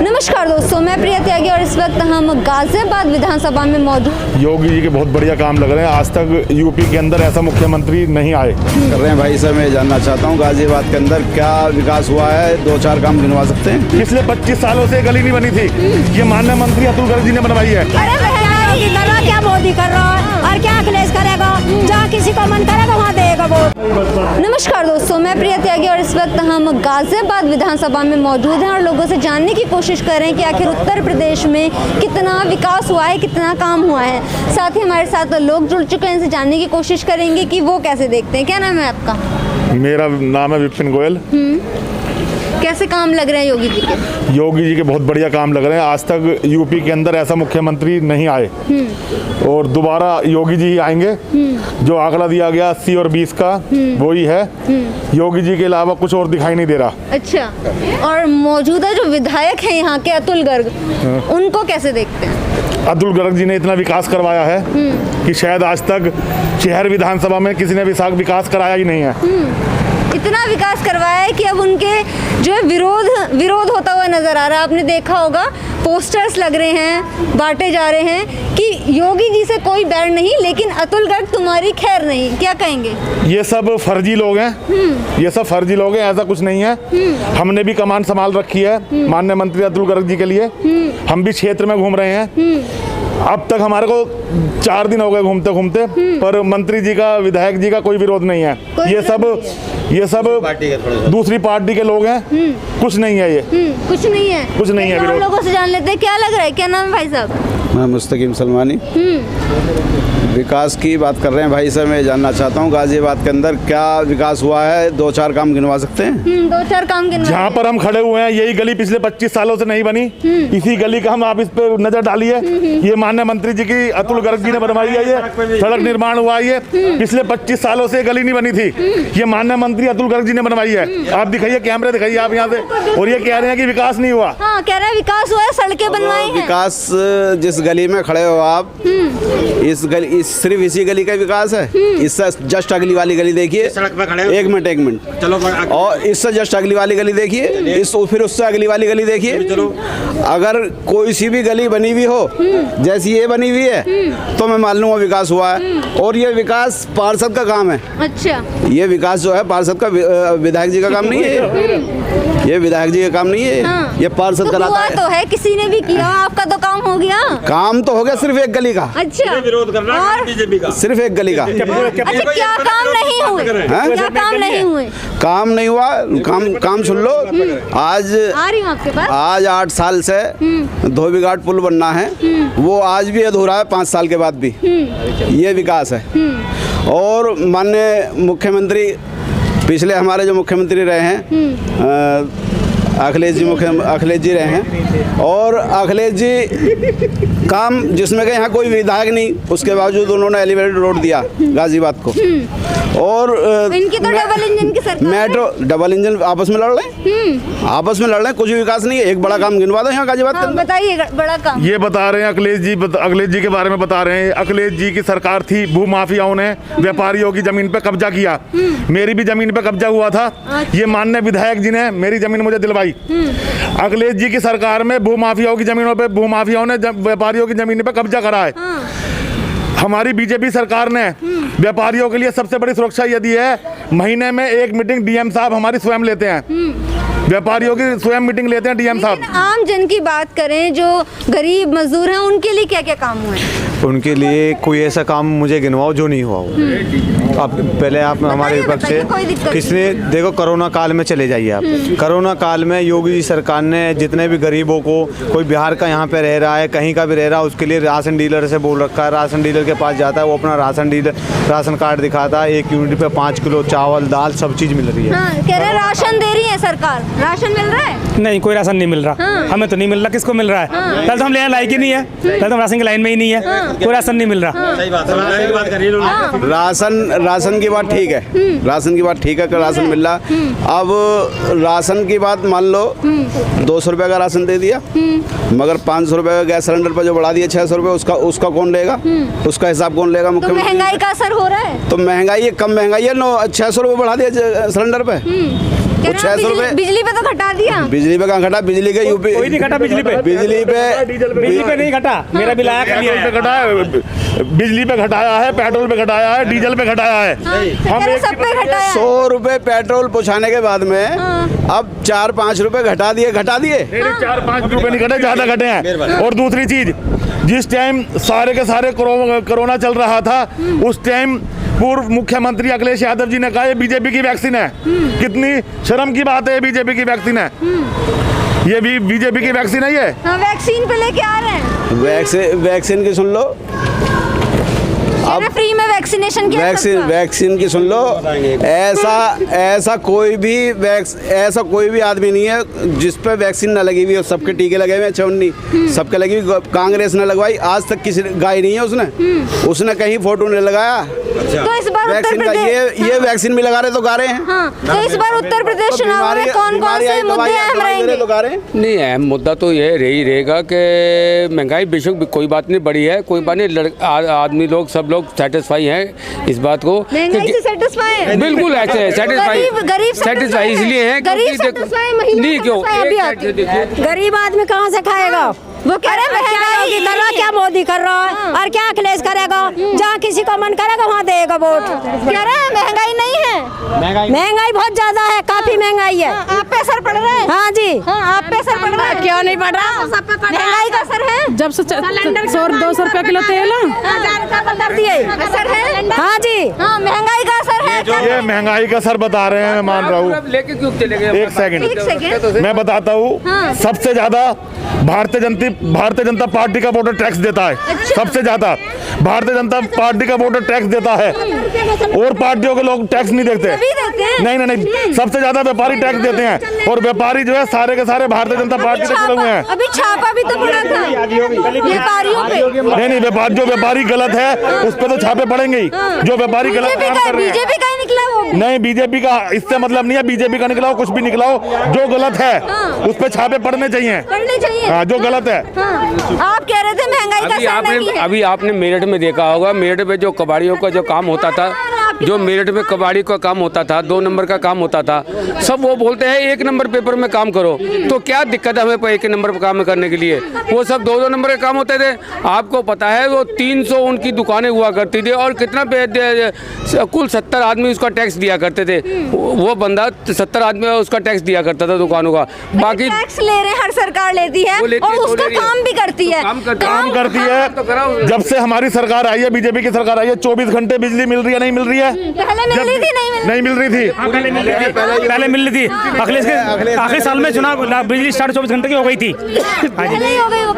नमस्कार दोस्तों, मैं प्रिया त्यागी और इस वक्त हम गाजियाबाद विधानसभा में मौजूद। योगी जी के बहुत बढ़िया काम लग रहे हैं। आज तक यूपी के अंदर ऐसा मुख्यमंत्री नहीं आए कर रहे हैं भाई साहब। मैं जानना चाहता हूँ गाजियाबाद के अंदर क्या विकास हुआ है, 2-4 काम गिनवा सकते हैं? पिछले 25 सालों से गली नहीं बनी थी, ये माननीय मंत्री अतुल गर्ग जी ने बनवाई है। क्या मोदी कर रहा है और क्या अखिलेश करेगा? जहाँ किसी को मन करेगा वहाँ देगा वोट। नमस्कार दोस्तों, मैं प्रिया त्यागी और इस वक्त हम गाजियाबाद विधानसभा में मौजूद हैं और लोगों से जानने की कोशिश कर रहे हैं कि आखिर उत्तर प्रदेश में कितना विकास हुआ है, कितना काम हुआ है। साथ ही हमारे साथ लोग जुड़ चुके हैं, इनसे जानने की कोशिश करेंगे कि वो कैसे देखते हैं। क्या नाम है आपका? मेरा नाम है विपिन गोयल। कैसे काम लग रहे हैं योगी जी के? योगी जी के बहुत बढ़िया काम लग रहे हैं। आज तक यूपी के अंदर ऐसा मुख्यमंत्री नहीं आए और दोबारा योगी जी ही आएंगे। जो आंकड़ा दिया गया 80 और 20 का वही है। योगी जी के अलावा कुछ और दिखाई नहीं दे रहा। अच्छा, और मौजूदा जो विधायक हैं यहाँ के अतुल गर्ग, उनको कैसे देखते हैं? अतुल गर्ग जी ने इतना विकास करवाया है कि शायद आज तक शहर विधानसभा में किसी ने विकास कराया ही नहीं है। इतना विकास करवाया है कि अब उनके जो है विरोध होता हुआ नजर आ रहा है। आपने देखा होगा, पोस्टर्स लग रहे हैं, बांटे जा रहे हैं कि योगी जी से कोई बैर नहीं, लेकिन अतुल गर्ग तुम्हारी खैर नहीं। क्या कहेंगे? ये सब फर्जी लोग हैं, ये सब फर्जी लोग हैं, ऐसा कुछ नहीं है। हमने भी कमान संभाल रखी है माननीय मंत्री अतुल गर्ग जी के लिए। हम भी क्षेत्र में घूम रहे हैं। अब तक हमारे को 4 दिन हो गए घूमते घूमते, पर मंत्री जी का, विधायक जी का कोई विरोध नहीं है। ये सब दूसरी पार्टी के लोग हैं। कुछ नहीं है, ये कुछ नहीं है, कुछ नहीं है विरोध। लोगों से जान लेते हैं क्या लग रहा है। क्या नाम है भाई साहब? मैं मुस्तकीम सलमानी। विकास की बात कर रहे हैं भाई साहब। मैं जानना चाहता हूँ गाजियाबाद के अंदर क्या विकास हुआ है, 2-4 काम गिनवा सकते हैं? 2-4 काम गिनवा। जहाँ पर हम खड़े हुए हैं यही गली पिछले 25 सालों से नहीं बनी। इसी गली का हम, आप इस पे नजर डालिए, ये माननीय मंत्री जी की अतुल गर्ग जी ने बनवाई है। ये सड़क निर्माण हुआ है, ये पिछले 25 सालों से गली नहीं बनी थी, ये माननीय मंत्री अतुल गर्ग जी ने बनवाई है। आप दिखाइए, कैमरे दिखाइए आप यहाँ से। और ये कह रहे हैं कि विकास नहीं हुआ। हाँ, कह रहे हैं विकास हुआ है, सड़कें बनवाई हैं। विकास जिस गली में खड़े हो आप, सिर्फ इसी गली का विकास है? इससे जस्ट अगली वाली गली देखिए, सड़क पे खड़े। एक मिनट चलो। और इससे जस्ट अगली वाली गली देखिए, फिर उससे अगली वाली गली देखिए। अगर कोई सी भी गली बनी हुई हो जैसी ये बनी हुई है तो मैं मान लूंगा विकास हुआ है। और ये विकास पार्षद का काम है। अच्छा, ये विकास जो है पार्षद का, विधायक जी का काम नहीं है। ये विधायक जी का काम नहीं है। हाँ। ये पार्षद तो कराता है। तो है, किसी ने भी किया, आपका तो काम हो गया। काम तो हो गया सिर्फ एक गली का। अच्छा, विरोध करना है बीजेपी का, सिर्फ एक गली का। अच्छा, क्या काम नहीं हुए? क्या काम नहीं हुए? काम नहीं हुआ। काम सुन लो। आज आ रही हूँ आपके पास। आज 8 साल से धोबीघाट पुल बनना है, वो आज भी अधूरा है, 5 साल के बाद भी। ये विकास है। और माननीय मुख्यमंत्री, पिछले हमारे जो मुख्यमंत्री रहे हैं अखिलेश जी रहे हैं, और अखिलेश जी काम जिसमें कि यहाँ कोई विधायक नहीं, उसके बावजूद उन्होंने एलिवेटेड रोड दिया गाजियाबाद को। और इनकी तो डबल इंजन की सरकार, मेट्रो डबल इंजन आपस में लड़ रहे हैं। आपस में लड़ रहे हैं, कुछ विकास नहीं है। एक बड़ा काम गिनवा दो यहाँ गाजियाबाद के अंदर। बताइए बड़ा काम। ये बता रहे हैं अखिलेश जी के बारे में बता रहे हैं। अखिलेश जी की सरकार थी, भू माफियाओं ने व्यापारियों की जमीन पे कब्जा किया। मेरी भी जमीन पे कब्जा हुआ था। ये माननीय विधायक जी ने मेरी जमीन मुझे दिलवाई। अखिलेश जी की सरकार में भू माफियाओं की जमीनों पे, भू माफियाओं ने व्यापारियों की जमीन पे कब्जा करा है। हमारी बीजेपी सरकार ने व्यापारियों के लिए सबसे बड़ी सुरक्षा ये दी है, महीने में एक मीटिंग डीएम साहब हमारी स्वयं लेते हैं। व्यापारियों की स्वयं मीटिंग लेते हैं डीएम साहब। आम जन की बात करें, जो गरीब मजदूर हैं, उनके लिए क्या क्या काम हुए? उनके लिए कोई ऐसा काम मुझे गिनवाओ जो नहीं हुआ हो। आप पहले आप हमारे विपक्ष से किसने, देखो कोरोना काल में चले जाइए आप। कोरोना काल में योगी जी सरकार ने जितने भी गरीबों को, कोई बिहार का यहाँ पे रह रहा है, कहीं का भी रह रहा है, उसके लिए राशन डीलर से बोल रखा है। राशन डीलर के पास जाता है, वो अपना राशन कार्ड दिखाता है, 1 यूनिट पे 5 किलो चावल दाल सब चीज़ मिल रही है। हाँ, कह रहे राशन दे रही है सरकार। राशन मिल रहा है? नहीं, कोई राशन नहीं मिल रहा। हमें तो नहीं मिल रहा, किसको मिल रहा है? पहले तो हम लेने लायक ही नहीं है, पहले तो हम राशन की लाइन में ही नहीं है। कोई राशन नहीं मिल रहा। सही बात है। राशन की बात ठीक है, राशन की बात ठीक है कि राशन मिल रहा। अब राशन की बात मान लो 200 रुपये का राशन दे दिया, मगर 500 रुपये का गैस सिलेंडर पर जो बढ़ा दिया 600 रुपये, उसका कौन लेगा? उसका हिसाब कौन लेगा? तो महंगाई का असर हो रहा है। तो महंगाई है, कम महंगाई है, 600 रुपये बढ़ा दिया सिलेंडर पे। वो 600 रुपये बिजली पे तो घटा दिया। बिजली पे कहाँ घटा, बिजली के यूपी कोई नहीं घटा बिजली पे, बिजली पे नहीं घटा। मेरा बिल आया कल ही पेट्रोल पे घटा है, बिजली पे घटाया है, पेट्रोल पे घटाया है, डीजल पे घटाया है। हम एक सब पे घटाया है। 100 रुपये पेट्रोल पहुँचाने के बाद में अब 4-5 रुपये घटा दिए। 4-5 रुपए नहीं घटे, ज्यादा घटे हैं। और दूसरी चीज, जिस टाइम सारे के सारे कोरोना चल रहा था, उस टाइम पूर्व मुख्यमंत्री अखिलेश यादव जी ने कहा ये बीजेपी की वैक्सीन है। कितनी शर्म की बात है, ये बीजेपी की वैक्सीन है। ये भी बीजेपी की वैक्सीन है। ये वैक्सीन पे लेके आ रहे हैं। वैक्सीन की सुन लो, अब फ्री में वैक्सीनेशन किया वैक्सीन की सुन लो। ऐसा कोई भी आदमी नहीं है जिस पे वैक्सीन ना लगी हुई हो। सबके टीके लगे हुए हैं, 54 सबके लगी हुई। कांग्रेस ने लगवाई, आज तक किसी गाय नहीं है उसने कहीं फोटो नहीं लगाया। तो इस बार वैक्सीन का ये वैक्सीन भी लगा रहे तो गा रहे हैं। हाँ, तो इस बार उत्तर प्रदेश चुनाव में कौन-कौन से मुद्दे अहम रहेंगे? नहीं, अहम मुद्दा तो ये रहेगा कि महंगाई बेशक कोई बात नहीं बढ़ी है, कोई बात नहीं। आदमी लोग सब लोग सेटिस्फाई हैं इस बात को। महंगाई से सेटिस्फाई है? बिल्कुल ऐसे सेटिस्फाई, गरीब सेटिस्फाई इसलिए है नहीं क्यों गरीब आदमी कहाँ से खाएगा? वो कह रहे हैं महंगाई कर रहा, क्या मोदी कर रहा है और क्या अखिलेश करेगा? जहाँ किसी को मन करेगा वहाँ देगा वोट। कह रहे हैं महंगाई नहीं है, महंगाई बहुत ज्यादा है, काफी महंगाई है। आप पे असर पड़ रहा है? हाँ जी, आप पे असर पड़ रहा है? क्यों नहीं पड़ रहा? महंगाई का असर है? जब से 100-200 रुपए किलो तेल कर दिए, असर है? हाँ जी, हाँ, महंगाई का असर है। ये महंगाई का असर बता रहे हैं, मैं मान रहा हूँ। लेके क्यों चले गए? एक सेकंड मैं बताता हूँ। सबसे ज्यादा भारतीय जनता पार्टी का वोटर टैक्स देता है। सबसे ज्यादा भारतीय जनता पार्टी का वोटर टैक्स देता है, और पार्टियों के लोग टैक्स नहीं देते। नहीं, सबसे ज्यादा व्यापारी टैक्स देते हैं, और व्यापारी जो है सारे के सारे भारतीय जनता पार्टी से जुड़े हुए हैं। अभी छापा भी तो पड़ा था व्यापारियों पे। नहीं, जो व्यापारी गलत है उस पर तो छापे पड़ेंगे ही। जो व्यापारी गलत काम कर रहे हैं, बीजेपी का ही निकला वो। नहीं, बीजेपी का इससे मतलब नहीं है। बीजेपी का निकला हो, कुछ भी निकला हो, जो गलत है उस पर छापे पड़ने चाहिए। हाँ, जो गलत है। आप कह रहे थे महंगाई का असर नहीं है। अभी आपने मेरठ में देखा होगा, मेरठ में जो कबाड़ियों का जो काम होता था, जो मेरठ में कबाड़ी का काम होता था, 2 नंबर का काम होता था, सब वो बोलते हैं 1 नंबर पेपर में काम करो। तो क्या दिक्कत है हमें 1 नंबर काम करने के लिए? वो सब 2-2 नंबर के काम होते थे। आपको पता है वो 300 उनकी दुकानें हुआ करती थी, और कितना कुल 70 आदमी उसका टैक्स दिया करते थे। वो बंदा 70 आदमी उसका टैक्स दिया करता था दुकानों का। बाकी टैक्स ले रहे हैं, हर सरकार लेती है और उसका काम भी करती है। काम करती है। जब से हमारी सरकार आई है, बीजेपी की सरकार आई है, 24 घंटे बिजली मिल रही है, नहीं मिल रही है? पहले मिल रही थी, नहीं मिल रही थी। पहले मिल रही थी। अखिलेश के आखिरी साल में चुनाव बिजली 24 घंटे की हो गई थी।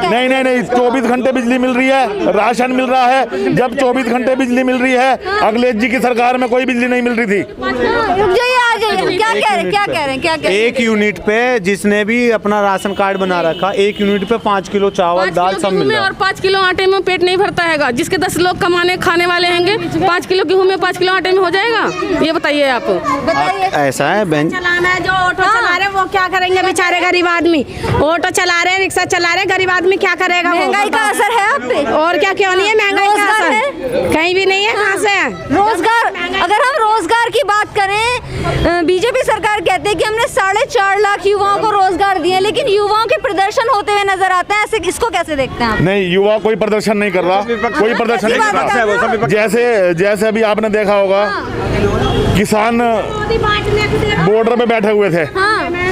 नहीं, 24 घंटे बिजली मिल रही है, राशन मिल रहा है। जब 24 घंटे बिजली मिल रही है, अखिलेश जी की सरकार में कोई बिजली नहीं मिल रही थी। क्या कह रहे हैं? एक यूनिट पे जिसने भी अपना राशन कार्ड बना रखा, 1 यूनिट पे 5 किलो चावल दाल सब मिल रहा है। और 5 किलो आटे में पेट नहीं भरता है। जिसके 10 लोग कमाने खाने वाले होंगे, 5 किलो गेहूं में 5 किलो आटे में हो जाएगा? ये बताइए आप। ऐसा है बहन, चलाना है, जो ऑटो चला रहे वो क्या करेंगे बेचारे गरीब आदमी? ऑटो चला रहे, रिक्शा चला रहे, गरीब आदमी क्या करेगा? महंगाई का असर है आप पे? और क्या, क्यों नहीं है महंगाई का असर? कहीं भी नहीं है। कहाँ से है रोजगार? अगर हम रोजगार की बात करें, बीजेपी सरकार कहते हैं कि हमने 4.5 लाख युवाओं को रोजगार दिए, लेकिन युवाओं के प्रदर्शन होते हुए नजर आते हैं। ऐसे इसको कैसे देखते हैं आप? नहीं, युवा कोई प्रदर्शन नहीं कर रहा, कोई प्रदर्शन नहीं कर रहा। जैसे अभी आपने देखा होगा, किसान बॉर्डर पे बैठे हुए थे।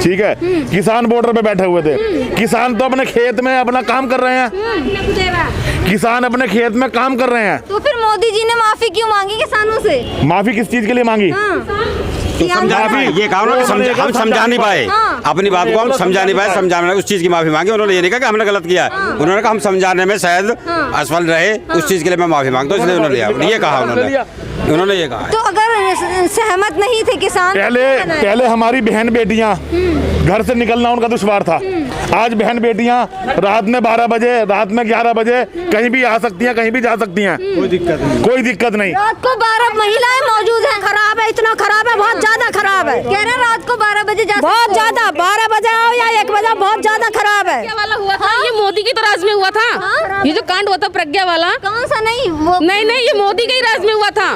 ठीक है, किसान बॉर्डर पे बैठे हुए थे। किसान तो अपने खेत में अपना काम कर रहे हैं। किसान अपने खेत में काम कर रहे हैं। तो फिर मोदी जी ने माफी क्यों मांगी किसानों से? माफी किस चीज के लिए मांगी? ये कहा उन्होंने, हम समझा नहीं पाए अपनी बात को, हम समझा नहीं पाए। समझाने उस चीज की माफी मांगी। उन्होंने ये नहीं कहा कि हमने गलत किया, उन्होंने कहा हम समझाने में शायद असफल रहे, उस चीज के लिए मैं माफी मांगता हूँ, इसलिए उन्होंने ये कहा। उन्होंने ये कहा। तो अगर सहमत नहीं थे किसान, पहले हमारी बहन बेटियां घर से निकलना उनका दुश्वार था। आज बहन बेटियां रात में 12 बजे, रात में 11 बजे कहीं भी आ सकती हैं, कहीं भी जा सकती हैं। कोई दिक्कत नहीं। रात को 12 महिलाएं मौजूद हैं। खराब है, इतना खराब है, बहुत ज्यादा खराब है। कह रहे हैं रात को 12 बजे जा, बहुत ज्यादा, 12 बजे आओ या 1 बजे, बहुत ज्यादा खराब है। वाला हुआ था, ये मोदी की तो राज में हुआ था। ये जो कांड हुआ था प्रज्ञा वाला, कौन सा? नहीं, वो नहीं, ये मोदी के ही राज में हुआ था।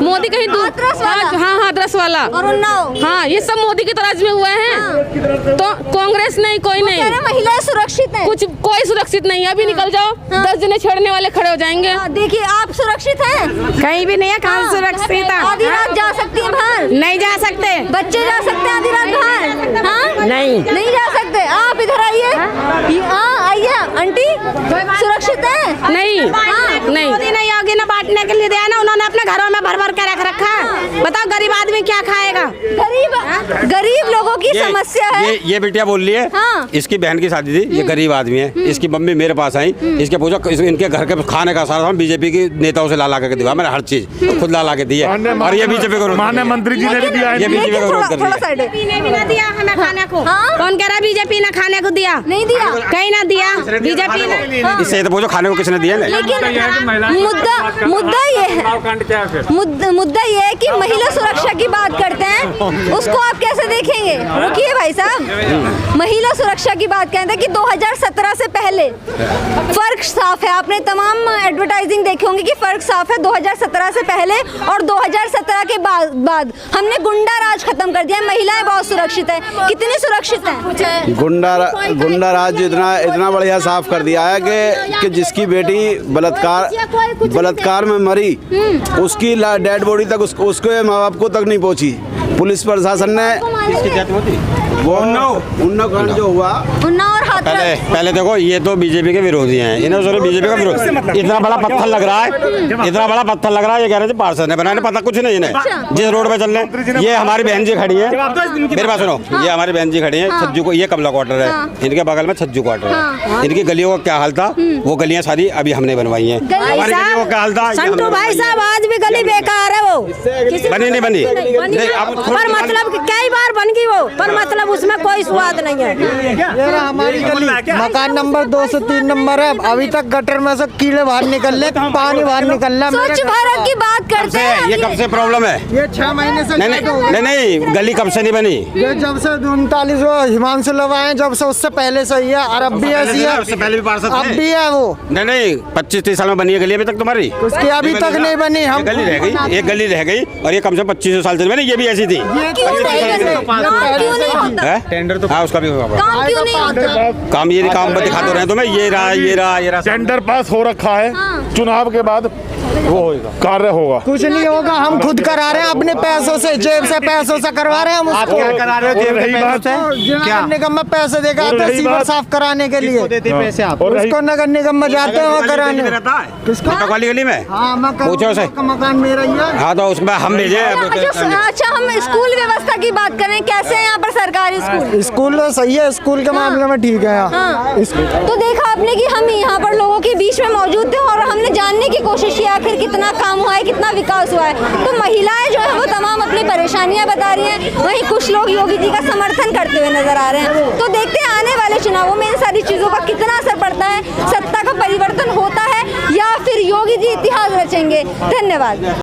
मोदी कहीं दूर, हाथरस वाला? हाँ हाथरस वाला, और उन्नाव? हाँ ये सब मोदी की तराज में हुए हैं। तो कांग्रेस नहीं, कोई नहीं, महिलाएं सुरक्षित हैं? कुछ कोई सुरक्षित नहीं है। अभी निकल जाओ, 10 जने छेड़ने वाले खड़े हो जाएंगे। देखिए आप सुरक्षित हैं? कहीं भी नहीं है, कहाँ सुरक्षित है? आधी रात जा सकती है बाहर? नहीं जा सकते। बच्चे जा सकते हैं आधी रात बाहर? हाँ नहीं जा सकते। आप इधर आइए, आइए आंटी, सुरक्षित है? नहीं नहीं, मोदी ने योगी ने बांटने के लिए दिया ना, उन्होंने अपने घरों में भर भर के रख रखा है। बताओ गरीब आदमी क्या खाएगा? गरीब लोगों की समस्या है। ये बिटिया बोल रही है, हाँ। इसकी बहन की शादी थी, ये गरीब आदमी है, इसकी मम्मी मेरे पास आई, इसके पूछा इनके घर के खाने का सारा बीजेपी की नेताओं से ला के दिया, मैंने हर चीज खुद ला के दी है। और ये बीजेपी को माननीय मंत्री जी ने भी दिया है, ये बीजेपी को विरोध कर रही है। बीजेपी ने भी ना दिया हमें खाने को। कौन कह रहा है बीजेपी ने खाने को दिया? नहीं दिया, कहीं ना दिया बीजेपी ने। इससे तो पूछो खाने को किसने दिया? लेकिन मुद्दा ये है कि महिला सुरक्षा की बात करते हैं, उसको आप कैसे देखेंगे? रुकिए भाई साहब, महिला सुरक्षा की बात कहते हैं कि 2017 से पहले फर्क साफ है। आपने तमाम एडवर्टाइजिंग देखे होंगे कि फर्क साफ है 2017 से पहले और 2017 के बाद हमने गुंडा राज खत्म कर दिया। महिलाएं बहुत सुरक्षित है। कितनी सुरक्षित है? गुंडा राज इतना बढ़िया साफ कर दिया है कि जिसकी बेटी बलात्कार में मरी, उसकी डेड बॉडी तक उसके माँ बाप को तक नहीं पहुंची। पुलिस प्रशासन ने वो उन्नाव कांड जो हुआ, उन्नाव और हाथरस। पहले देखो, ये तो बीजेपी के विरोधी हैं, इन्हें सर बीजेपी का विरोध। इतना बड़ा पत्थर लग रहा है, ये कह रहे थे पार्षद ने बनाया, पता कुछ नहीं इन्हें। जिस रोड पे चल रहे, ये हमारी बहन जी खड़ी है, मेरे पास सुनो, ये हमारी बहन जी खड़ी है छज्जू को, ये कमला क्वार्टर है, इनके बगल में छज्जू क्वार्टर है। इनकी गलियों का क्या हाल था, वो गलियां सारी अभी हमने बनवाई है। हमारी गलियों का क्या हाल था? संटू भाई साहब, आज भी गली बेकार है। वो बनी नहीं बनी, पर मतलब कई बार बन गई वो, पर मतलब उसमें कोई स्वाद नहीं है। ये हमारी गली मकान नंबर 2 से 3 नंबर है, अभी तक गटर में से कीड़े बाहर निकल रहे, पानी बाहर निकल रहा है। स्वच्छ भारत की बात करते हैं, ये कब से प्रॉब्लम है? ये 6 महीने से नहीं, गली कब से नहीं बनी? ये जब से 39 हिमांशु लोग आए, जब से उससे पहले से ही है, और अब भी ऐसी है, उससे पहले भी पार्षद अब भी है वो। नहीं 25-30 साल में बनी है गली, अभी तक तुम्हारी उसकी अभी तक नहीं बनी। हम गली रह गई, एक गली रह गई, और ये कम से 25 साल से बनी, ये भी ऐसी थी। टेंडर तो उसका भी काम क्यों नहीं होता? काम ये काम दिखा तो रहे तुम्हें, ये रहा टेंडर पास हो रखा है, चुनाव के बाद वो होगा, कार्य होगा। कुछ नहीं होगा, हम खुद करा रहे हैं अपने पैसों से, जेब से पैसों से करवा रहे हैं हम। आप क्या करा रहे हो? जेब के पैसों से? क्या निगम में पैसे देकर आते हैं सीवर साफ कराने के लिए। देते पैसे आप? उसको नगर निगम में जाते हैं वो कराने। किसको? वाली गली में? हाँ, पूछो उसे। मकान मेरा ही है। हाँ, तो उसमें हम भेजे। अच्छा, हम स्कूल व्यवस्था की बात करें, कैसे है यहाँ पर सरकारी स्कूल? स्कूल तो सही है, स्कूल के मामले में ठीक है यहाँ। तो देखा आपने कि हम यहाँ पर लोगों के बीच में मौजूद थे और हमने जानने की कोशिश की आखिर कितना काम हुआ है, कितना विकास हुआ है। तो महिलाएं जो है वो तमाम अपनी परेशानियां बता रही हैं, वहीं कुछ लोग योगी जी का समर्थन करते हुए नजर आ रहे हैं। तो देखते हैं आने वाले चुनावों में इन सारी चीजों का कितना असर पड़ता है, सत्ता का परिवर्तन होता है या फिर योगी जी इतिहास रचेंगे। धन्यवाद।